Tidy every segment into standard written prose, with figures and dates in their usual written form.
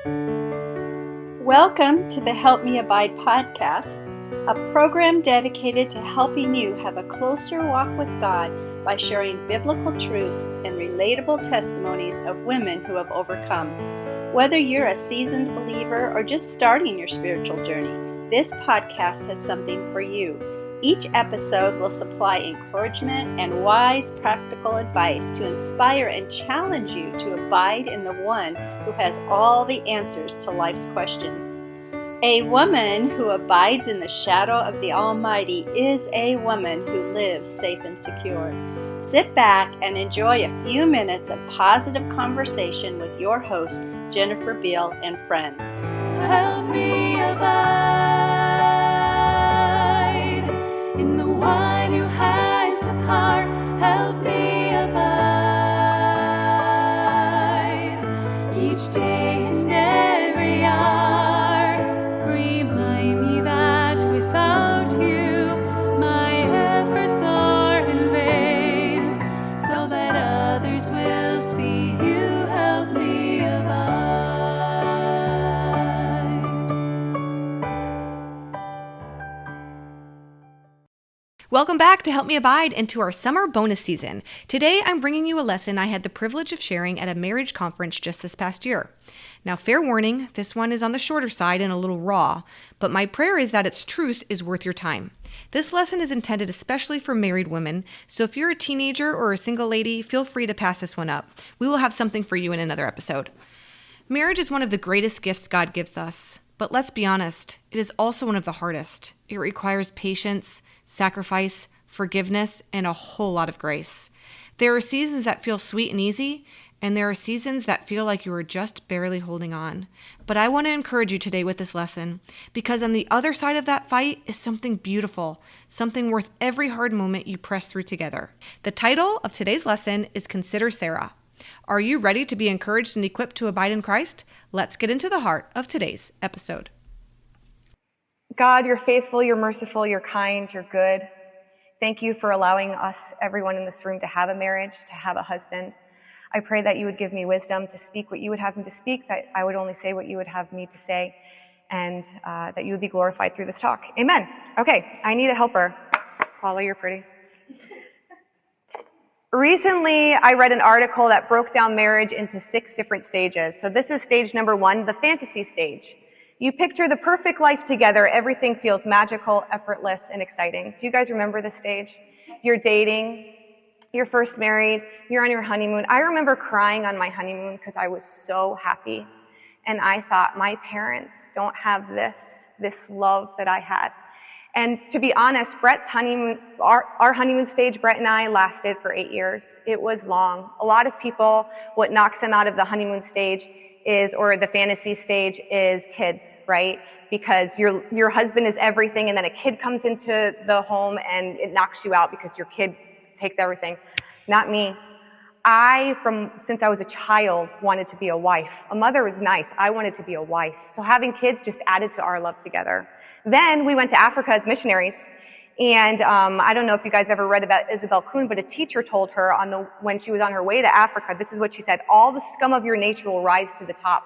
Welcome to the Help Me Abide podcast, a program dedicated to helping you have a closer walk with God by sharing biblical truths and relatable testimonies of women who have overcome. Whether you're a seasoned believer or just starting your spiritual journey, this podcast has something for you. Each episode will supply encouragement and wise, practical advice to inspire and challenge you to abide in the one who has all the answers to life's questions. A woman who abides in the shadow of the Almighty is a woman who lives safe and secure. Sit back and enjoy a few minutes of positive conversation with your host, Jennifer Beil, and friends. Help me abide in the one who has the power. Help me abide each day and every hour. Remind me that without you, my efforts are in vain, so that others will see you. Help me abide. Welcome back to Help Me Abide and to our summer bonus season. Today, I'm bringing you a lesson I had the privilege of sharing at a marriage conference just this past year. Now, fair warning, this one is on the shorter side and a little raw, but my prayer is that its truth is worth your time. This lesson is intended especially for married women, so if you're a teenager or a single lady, feel free to pass this one up. We will have something for you in another episode. Marriage is one of the greatest gifts God gives us, but let's be honest, it is also one of the hardest. It requires patience, sacrifice, forgiveness, and a whole lot of grace. There are seasons that feel sweet and easy, and there are seasons that feel like you are just barely holding on. But I want to encourage you today with this lesson, because on the other side of that fight is something beautiful, something worth every hard moment you press through together. The title of today's lesson is Consider Sarah. Are you ready to be encouraged and equipped to abide in Christ? Let's get into the heart of today's episode. God, you're faithful, you're merciful, you're kind, you're good. Thank you for allowing us, everyone in this room, to have a marriage, to have a husband. I pray that you would give me wisdom to speak what you would have me to speak, that I would only say what you would have me to say, and that you would be glorified through this talk. Amen. Okay, I need a helper. Paula, you're pretty. Recently, I read an article that broke down marriage into 6 different stages. So this is stage number 1, the fantasy stage. You picture the perfect life together. Everything feels magical, effortless, and exciting. Do you guys remember this stage? You're dating, you're first married, you're on your honeymoon. I remember crying on my honeymoon because I was so happy. And I thought, my parents don't have this love that I had. And to be honest, Brett's honeymoon, our honeymoon stage, Brett and I, lasted for 8 years. It was long. A lot of people, what knocks them out of the honeymoon stage or the fantasy stage is kids, right? Because your husband is everything, and then a kid comes into the home and it knocks you out because your kid takes everything. Not me. Since I was a child, wanted to be a wife. A mother was nice. I wanted to be a wife. So having kids just added to our love together. Then we went to Africa as missionaries. And I don't know if you guys ever read about Isabel Kuhn, but a teacher told her when she was on her way to Africa, this is what she said: all the scum of your nature will rise to the top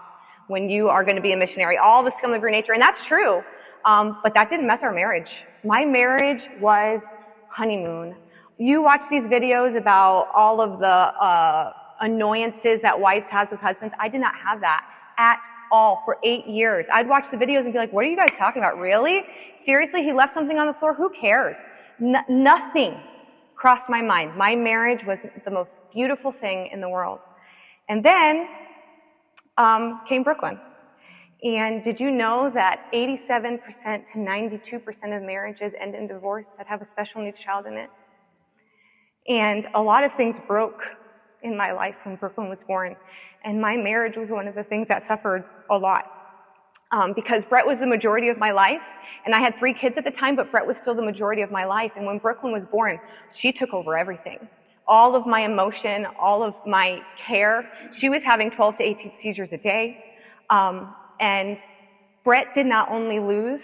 when you are going to be a missionary. All the scum of your nature. And that's true. But that didn't mess our marriage. My marriage was honeymoon. You watch these videos about all of the annoyances that wives have with husbands. I did not have that at all for 8 years. I'd watch the videos and be like, what are you guys talking about? Really? Seriously? He left something on the floor? Who cares? Nothing crossed my mind. My marriage was the most beautiful thing in the world. And then came Brooklyn. And did you know that 87% to 92% of marriages end in divorce that have a special needs child in it? And a lot of things broke in my life when Brooklyn was born. And my marriage was one of the things that suffered a lot. Because Brett was the majority of my life, and I had 3 kids at the time, but Brett was still the majority of my life. And when Brooklyn was born, she took over everything. All of my emotion, all of my care. She was having 12 to 18 seizures a day. And Brett did not only lose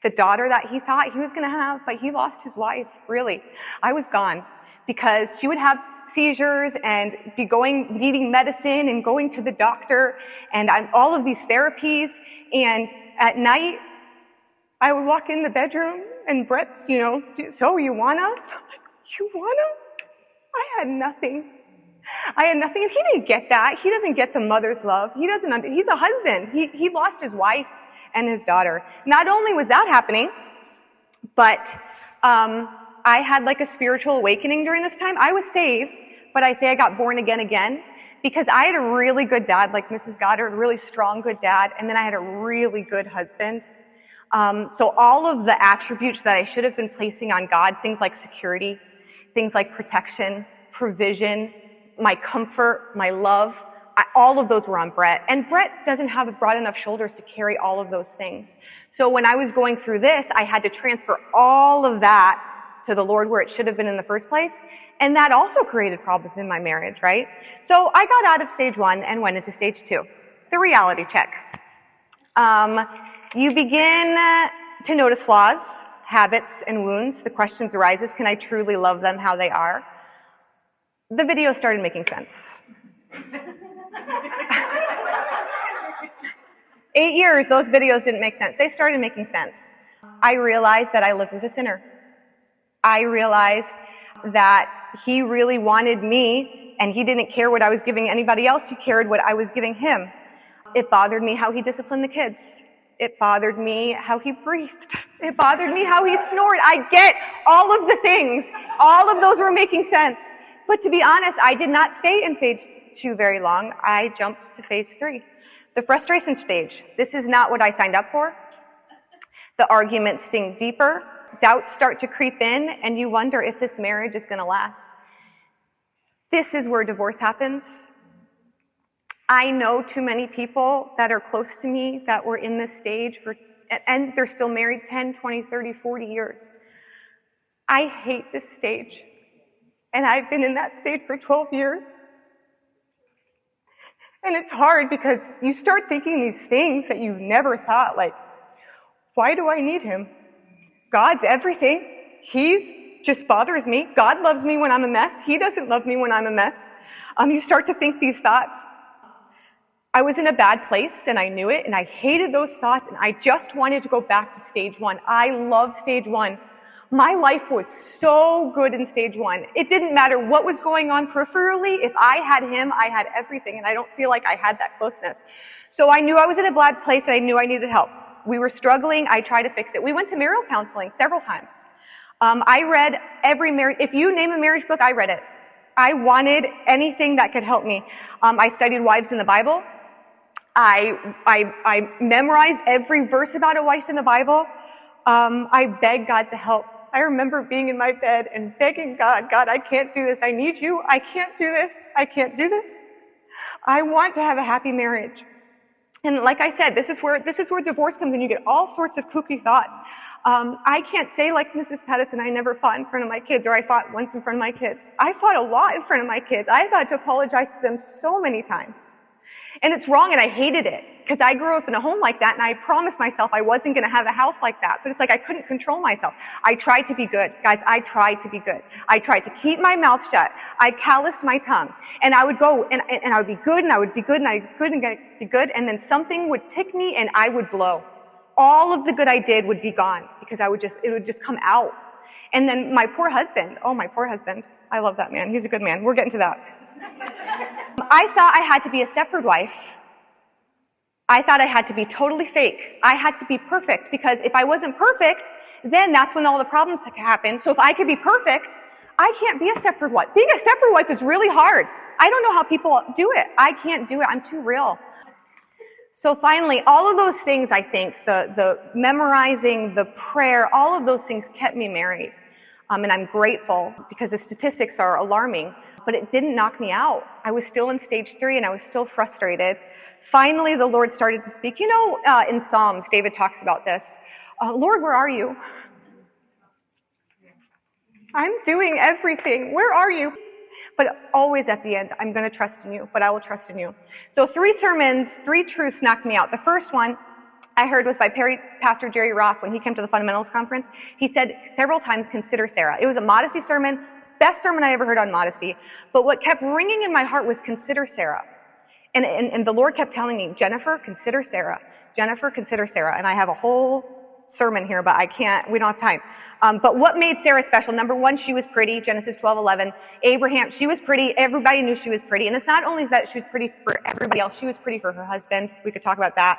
the daughter that he thought he was going to have, but he lost his wife, really. I was gone because she would have seizures and needing medicine and going to the doctor and all of these therapies. And at night, I would walk in the bedroom and Brett's, so you wanna? I'm like, you wanna? I had nothing. And he didn't get that. He doesn't get the mother's love. He's a husband. He lost his wife and his daughter. Not only was that happening, but I had like a spiritual awakening during this time. I was saved, but I say I got born again, because I had a really good dad, like Mrs. Goddard, a really strong, good dad, and then I had a really good husband. So all of the attributes that I should have been placing on God, things like security, things like protection, provision, my comfort, my love, all of those were on Brett. And Brett doesn't have broad enough shoulders to carry all of those things. So when I was going through this, I had to transfer all of that to the Lord where it should have been in the first place. And that also created problems in my marriage, right? So I got out of stage 1 and went into stage 2, the reality check. You begin to notice flaws, habits, and wounds. The questions arises, can I truly love them how they are? The video started making sense. 8 years, those videos didn't make sense. They started making sense. I realized that I lived with a sinner. I realized that he really wanted me, and he didn't care what I was giving anybody else. He cared what I was giving him. It bothered me how he disciplined the kids. It bothered me how he breathed. It bothered me how he snored. I get all of the things. All of those were making sense. But to be honest, I did not stay in phase 2 very long. I jumped to phase 3. The frustration stage. This is not what I signed up for. The arguments sting deeper. Doubts start to creep in, and you wonder if this marriage is going to last. This is where divorce happens. I know too many people that are close to me that were in this stage and they're still married 10, 20, 30, 40 years. I hate this stage. And I've been in that stage for 12 years. And it's hard because you start thinking these things that you've never thought, like, why do I need him? God's everything. He just bothers me. God loves me when I'm a mess. He doesn't love me when I'm a mess. You start to think these thoughts. I was in a bad place and I knew it and I hated those thoughts and I just wanted to go back to stage 1. I love stage 1. My life was so good in stage 1. It didn't matter what was going on peripherally. If I had him, I had everything, and I don't feel like I had that closeness. So I knew I was in a bad place and I knew I needed help. We were struggling. I tried to fix it. We went to marital counseling several times. I read if you name a marriage book, I read it. I wanted anything that could help me. I studied wives in the Bible. I memorized every verse about a wife in the Bible. I begged God to help. I remember being in my bed and begging God, I can't do this. I need you. I can't do this. I can't do this. I want to have a happy marriage. And like I said, this is where divorce comes in. You get all sorts of kooky thoughts. I can't say like Mrs. Pettison, I never fought in front of my kids, or I fought once in front of my kids. I fought a lot in front of my kids. I've had to apologize to them so many times. And it's wrong, and I hated it, because I grew up in a home like that, and I promised myself I wasn't going to have a house like that. But it's like I couldn't control myself. I tried to be good. Guys, I tried to be good. I tried to keep my mouth shut. I calloused my tongue. And I would go, and I would be good, and I would be good, and I would be good, and then something would tick me, and I would blow. All of the good I did would be gone, because it would just come out. And then my poor husband, I love that man. He's a good man. We're getting to that. I thought I had to be a Stepford wife. I thought I had to be totally fake. I had to be perfect, because if I wasn't perfect, then that's when all the problems happen. So if I could be perfect, I can't be a Stepford wife. Being a Stepford wife is really hard. I don't know how people do it. I can't do it. I'm too real. So finally, all of those things, I think, the memorizing, the prayer, all of those things kept me married. And I'm grateful, because the statistics are alarming. But it didn't knock me out. I was still in stage 3 and I was still frustrated. Finally, the Lord started to speak. In Psalms, David talks about this. Lord, where are you? I'm doing everything. Where are you? But always at the end, I'm going to trust in you, but I will trust in you. So 3 sermons, 3 truths knocked me out. The first one I heard was by Pastor Jerry Roth when he came to the Fundamentals Conference. He said several times, consider Sarah. It was a modesty sermon. best sermon I ever heard on modesty. But what kept ringing in my heart was consider Sarah. And the Lord kept telling me, Jennifer, consider Sarah. Jennifer, consider Sarah. And I have a whole sermon here, but we don't have time. But what made Sarah special? Number one, she was pretty, Genesis 12:11. Abraham, she was pretty. Everybody knew she was pretty. And it's not only that she was pretty for everybody else, she was pretty for her husband. We could talk about that.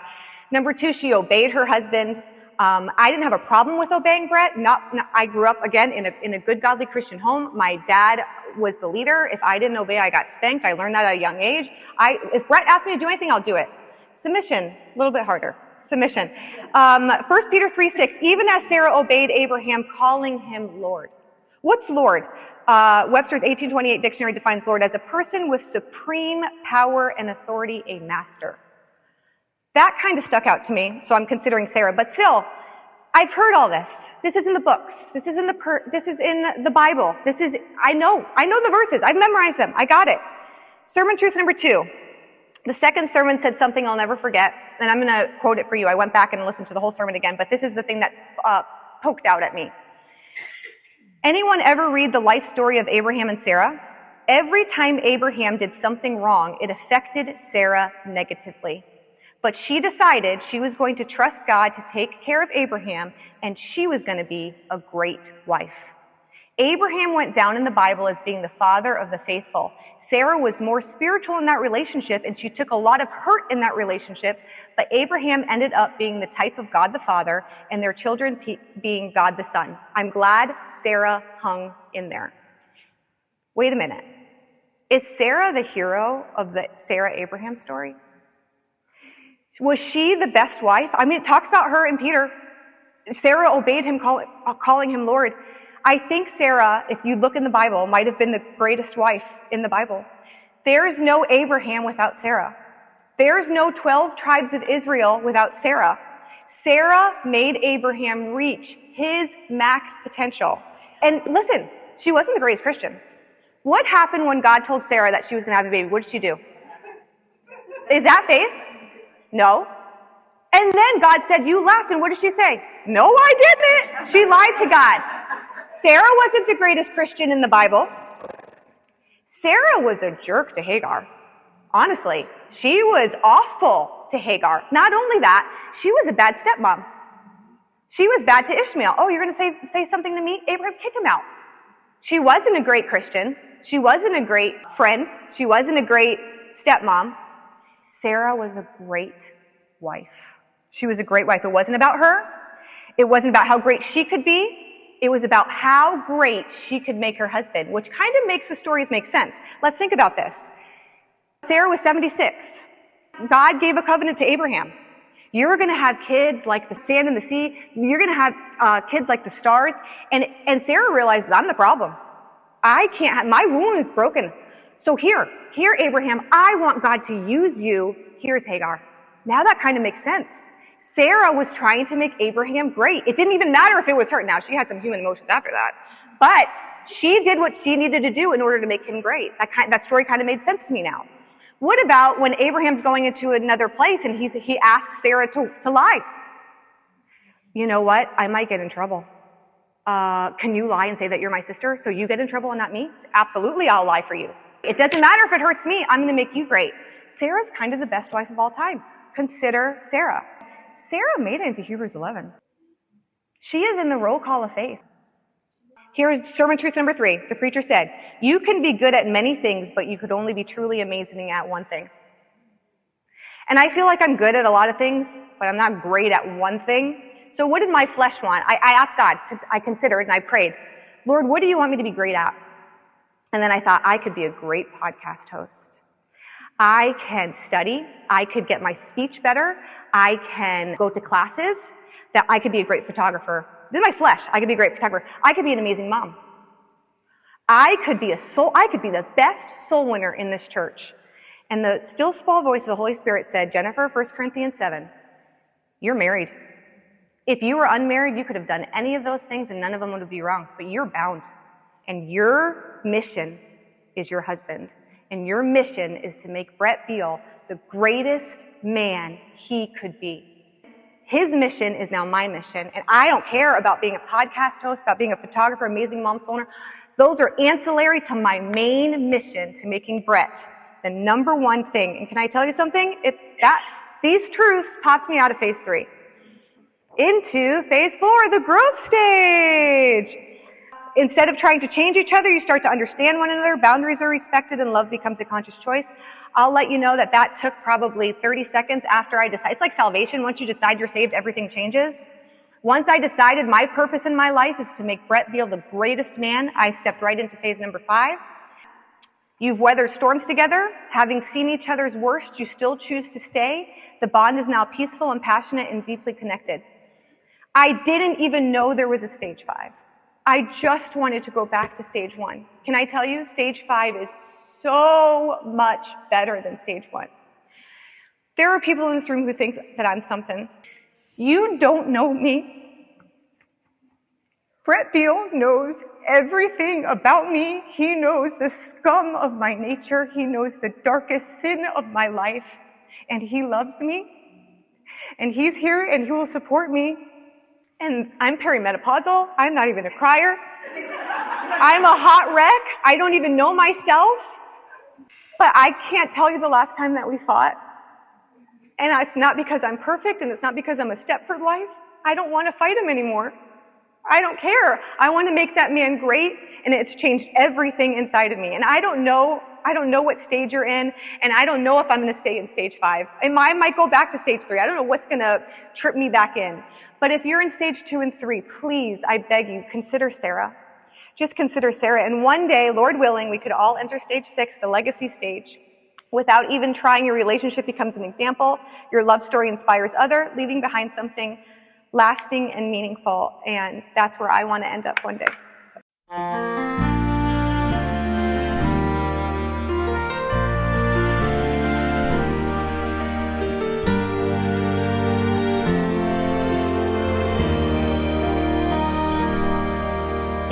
Number two, she obeyed her husband. I didn't have a problem with obeying Brett. I grew up, again, in a good, godly Christian home. My dad was the leader. If I didn't obey, I got spanked. I learned that at a young age. If Brett asked me to do anything, I'll do it. Submission, a little bit harder. Submission. 1 Peter 3:6, even as Sarah obeyed Abraham, calling him Lord. What's Lord? Webster's 1828 dictionary defines Lord as a person with supreme power and authority, a master. That kind of stuck out to me, so I'm considering Sarah. But still, I've heard all this. This is in the books. This is in the Bible. I know the verses. I've memorized them. I got it. Sermon truth number 2. The second sermon said something I'll never forget, and I'm going to quote it for you. I went back and listened to the whole sermon again, but this is the thing that poked out at me. Anyone ever read the life story of Abraham and Sarah? Every time Abraham did something wrong, it affected Sarah negatively. But she decided she was going to trust God to take care of Abraham, and she was going to be a great wife. Abraham went down in the Bible as being the father of the faithful. Sarah was more spiritual in that relationship, and she took a lot of hurt in that relationship, but Abraham ended up being the type of God the Father, and their children being God the Son. I'm glad Sarah hung in there. Wait a minute. Is Sarah the hero of the Sarah-Abraham story? Was she the best wife? I mean, it talks about her in Peter. Sarah obeyed him, calling him Lord. I think Sarah, if you look in the Bible, might have been the greatest wife in the Bible. There's no Abraham without Sarah. There's no 12 tribes of Israel without Sarah. Sarah made Abraham reach his max potential. And listen, she wasn't the greatest Christian. What happened when God told Sarah that she was going to have a baby? What did she do? Is that faith? No. And then God said, you left, and what did she say? No, I didn't. She lied to God. Sarah wasn't the greatest Christian in the Bible. Sarah was a jerk to Hagar. Honestly, she was awful to Hagar. Not only that, she was a bad stepmom. She was bad to Ishmael. Oh, you're going to say something to me? Abraham, kick him out. She wasn't a great Christian. She wasn't a great friend. She wasn't a great stepmom. Sarah was a great wife. She was a great wife. It wasn't about her. It wasn't about how great she could be. It was about how great she could make her husband, which kind of makes the stories make sense. Let's think about this. Sarah was 76. God gave a covenant to Abraham. You're going to have kids like the sand in the sea. You're going to have kids like the stars. And Sarah realizes, I'm the problem. I can't have, my womb is broken. So here, Abraham, I want God to use you. Here's Hagar. Now that kind of makes sense. Sarah was trying to make Abraham great. It didn't even matter if it was her. Now, she had some human emotions after that. But she did what she needed to do in order to make him great. That story kind of made sense to me now. What about when Abraham's going into another place and he asks Sarah to lie? You know what? I might get in trouble. Can you lie and say that you're my sister so you get in trouble and not me? Absolutely, I'll lie for you. It doesn't matter if it hurts me. I'm going to make you great. Sarah's kind of the best wife of all time. Consider Sarah. Sarah made it into Hebrews 11. She is in the roll call of faith. Here's sermon truth number 3. The preacher said, you can be good at many things, but you could only be truly amazing at one thing. And I feel like I'm good at a lot of things, but I'm not great at one thing. So what did my flesh want? I asked God, I considered and I prayed, Lord, what do you want me to be great at? And then I thought I could be a great podcast host. I can study. I could get my speech better. I can go to classes. That I could be a great photographer. This is my flesh. I could be a great photographer. I could be an amazing mom. I could be the best soul winner in this church. And the still small voice of the Holy Spirit said, Jennifer, 1 Corinthians 7, you're married. If you were unmarried, you could have done any of those things and none of them would be wrong. But you're bound. And your mission is your husband. And your mission is to make Brett Beil the greatest man he could be. His mission is now my mission. And I don't care about being a podcast host, about being a photographer, amazing mom, soul owner. Those are ancillary to my main mission to making Brett the number one thing. And can I tell you something? These truths popped me out of phase 3 into phase 4, the growth stage. Instead of trying to change each other, you start to understand one another, boundaries are respected, and love becomes a conscious choice. I'll let you know that took probably 30 seconds after I decided. It's like salvation. Once you decide you're saved, everything changes. Once I decided my purpose in my life is to make Brett Beil the greatest man, I stepped right into phase number 5. You've weathered storms together. Having seen each other's worst, you still choose to stay. The bond is now peaceful and passionate and deeply connected. I didn't even know there was a stage 5. I just wanted to go back to stage 1. Can I tell you, stage 5 is so much better than stage 1. There are people in this room who think that I'm something. You don't know me. Brett Beil knows everything about me. He knows the scum of my nature. He knows the darkest sin of my life. And he loves me. And he's here and he will support me. And I'm perimenopausal. I'm not even a crier. I'm a hot wreck. I don't even know myself. But I can't tell you the last time that we fought. And it's not because I'm perfect, and it's not because I'm a Stepford wife. I don't want to fight him anymore. I don't care. I want to make that man great, and it's changed everything inside of me. And I don't know what stage you're in, and I don't know if I'm going to stay in stage 5. And I might go back to stage 3. I don't know what's going to trip me back in. But if you're in stage 2 and 3, please, I beg you, consider Sarah. Just consider Sarah. And one day, Lord willing, we could all enter stage 6, the legacy stage. Without even trying, your relationship becomes an example. Your love story inspires others, leaving behind something lasting and meaningful. And that's where I want to end up one day.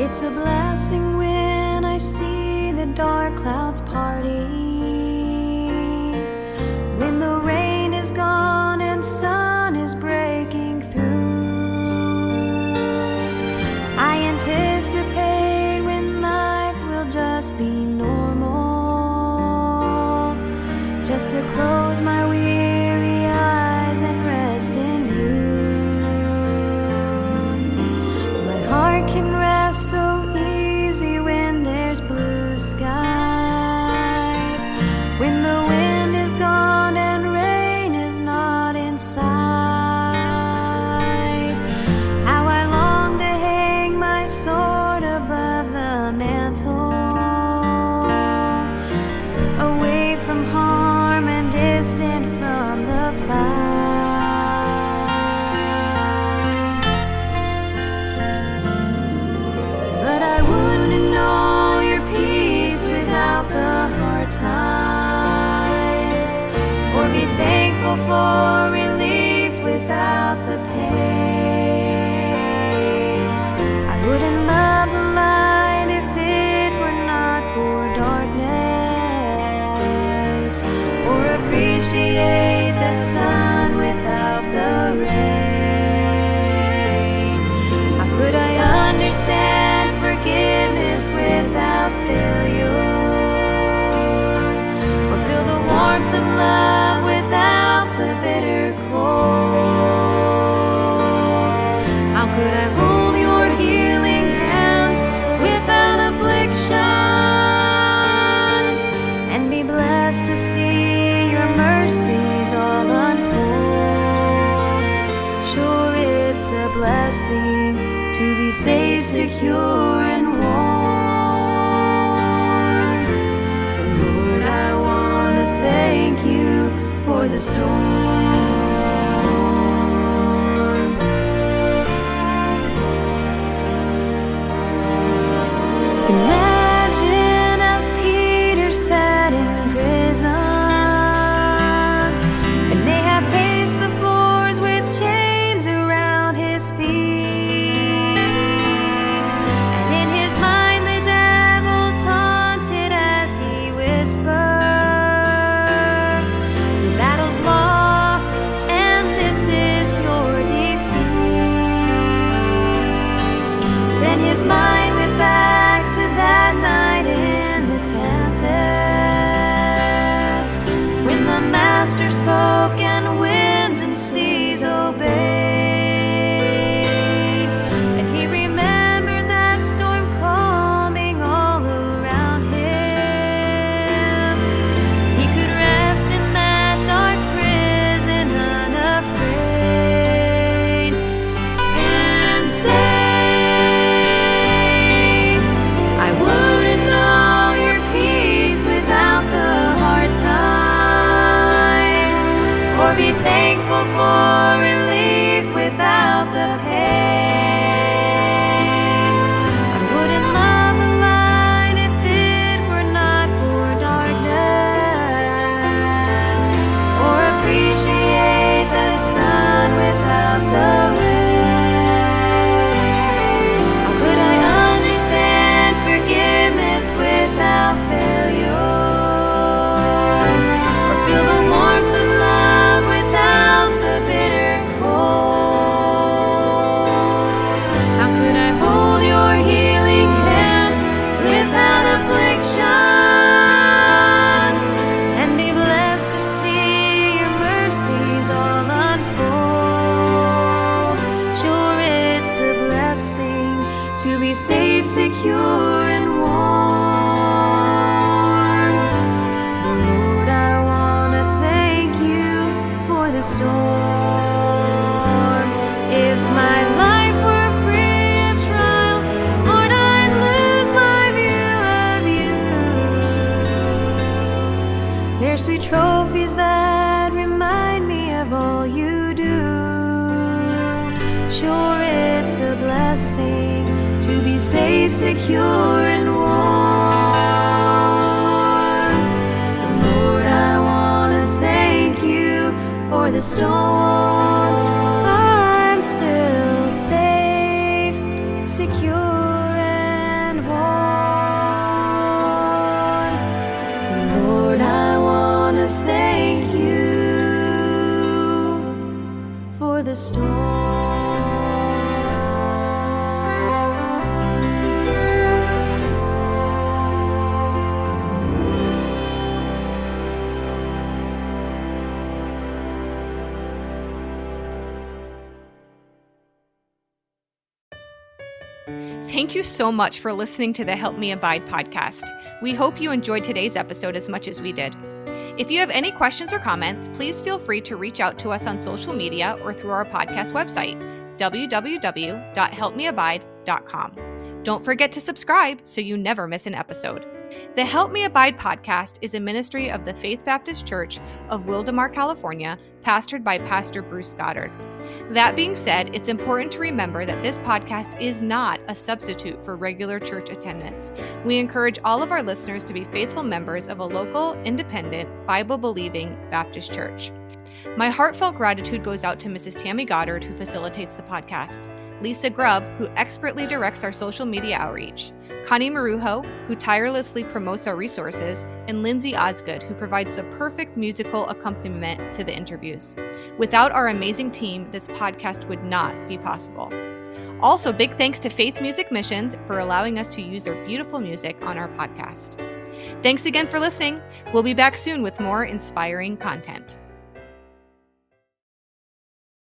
It's a blessing when I see the dark clouds parting, when the rain is gone and sun is breaking through. I anticipate when life will just be normal, just to close my weary eyes and rest in you. My heart can rest so easy when there's blue skies, when the wind is gone and rain is not inside. How I long to hang my sword above the mantle, away from harm and distant from the fight. But I wouldn't know your peace without the hard times, or be thankful for relief without the pain. I wouldn't love the light if it were not for darkness, or appreciate the sun without the rain. How could I understand forgiveness without failure, or feel the warmth of love without the bitter cold? How could I hold your healing hands without affliction, and be blessed to see your mercies all unfold? Sure, it's a blessing to be safe, secure, and warm. But Lord, I want to thank you for the storm. Imagine as Peter sat in prison, and they have paced the floors with chains around his feet. And in his mind the devil taunted as he whispered, the battle's lost, and winds and seas obey. And he remembered that storm calming all around him. He could rest in that dark prison unafraid and say, I wouldn't know your peace without the hard times, or be thankful for relief without the hate. I wouldn't love the light if it were not for darkness, or appreciate the sun without the rain. How could I understand forgiveness without failure, or feel the warmth of love without the bitter cold? How could I hold your healing hands without affliction, and be blessed to see your mercies all unfold? Sure, it's a blessing to be safe, secure, and warm. Lord, I want to thank you for the storm. If my life were free of trials, Lord, I'd lose my view of you. They're sweet trophies that remind me of all you do. Sure, it's a blessing to be safe, secure, and warm. But Lord, I want to thank you for the storm. I'm still safe, secure, and warm. But Lord, I want to thank you for the storm. Thank you so much for listening to the Help Me Abide podcast. We hope you enjoyed today's episode as much as we did. If you have any questions or comments, please feel free to reach out to us on social media or through our podcast website, www.helpmeabide.com. Don't forget to subscribe so you never miss an episode. The Help Me Abide podcast is a ministry of the Faith Baptist Church of Wildemar, California, pastored by Pastor Bruce Goddard. That being said, it's important to remember that this podcast is not a substitute for regular church attendance. We encourage all of our listeners to be faithful members of a local, independent, Bible-believing Baptist church. My heartfelt gratitude goes out to Mrs. Tammy Goddard, who facilitates the podcast, Lisa Grubb, who expertly directs our social media outreach, Connie Marujo, who tirelessly promotes our resources, and Lindsay Osgood, who provides the perfect musical accompaniment to the interviews. Without our amazing team, this podcast would not be possible. Also, big thanks to Faith Music Missions for allowing us to use their beautiful music on our podcast. Thanks again for listening. We'll be back soon with more inspiring content.